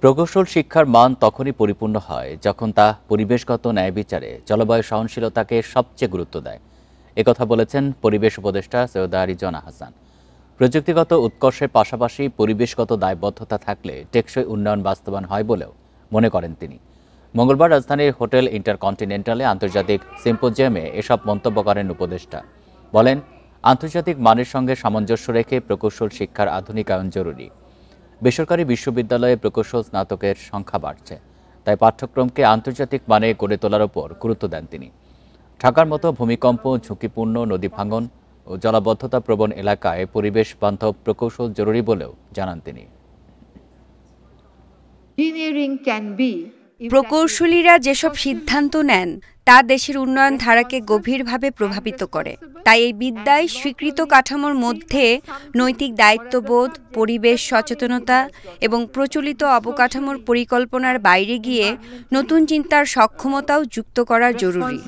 প্রকৌশল শিক্ষার মান তখনই পরিপূর্ণ হয় যখন তা পরিবেশগত ন্যায় বিচারে জলবায়ু সহনশীলতাকে সবচেয়ে গুরুত্ব দেয়। একথা বলেছেন পরিবেশ উপদেষ্টা সৈয়দা রিজওয়ানা হাসান। প্রযুক্তিগত উৎকর্ষের পাশাপাশি পরিবেশগত দায়বদ্ধতা থাকলে টেকসই উন্নয়ন বাস্তবায়ন হয় বলেও মনে করেন তিনি। মঙ্গলবার রাজধানীর হোটেল ইন্টারকন্টিনেন্টালে আন্তর্জাতিক সিম্পোজিয়ামে এসব মন্তব্য করেন উপদেষ্টা। বলেন, আন্তর্জাতিক মানের সঙ্গে সামঞ্জস্য রেখে প্রকৌশল শিক্ষার আধুনিকায়ন জরুরি। বেসরকারি বিশ্ববিদ্যালয়ে প্রকৌশল স্নাতকের সংখ্যা বাড়ছে, তাই পাঠ্যক্রমকে আন্তর্জাতিক মানে গড়ে তোলার ওপর গুরুত্ব দেন তিনি। ঢাকার মতো ভূমিকম্প, ঝুঁকিপূর্ণ নদী ভাঙন ও জলাবদ্ধতা প্রবণ এলাকায় পরিবেশ বান্ধব প্রকৌশল জরুরি বলেও জানান তিনি। প্রকৌশলীরা যেসব সিদ্ধান্ত নেন তা দেশের উন্নয়ন ধারাকে গভীরভাবে প্রভাবিত করে। তাই এই বিদ্যায় স্বীকৃত কাঠামোর মধ্যে নৈতিক দায়িত্ববোধ, পরিবেশ সচেতনতা এবং প্রচলিত অবকাঠামোর পরিকল্পনার বাইরে গিয়ে নতুন চিন্তার সক্ষমতাও যুক্ত করা জরুরি।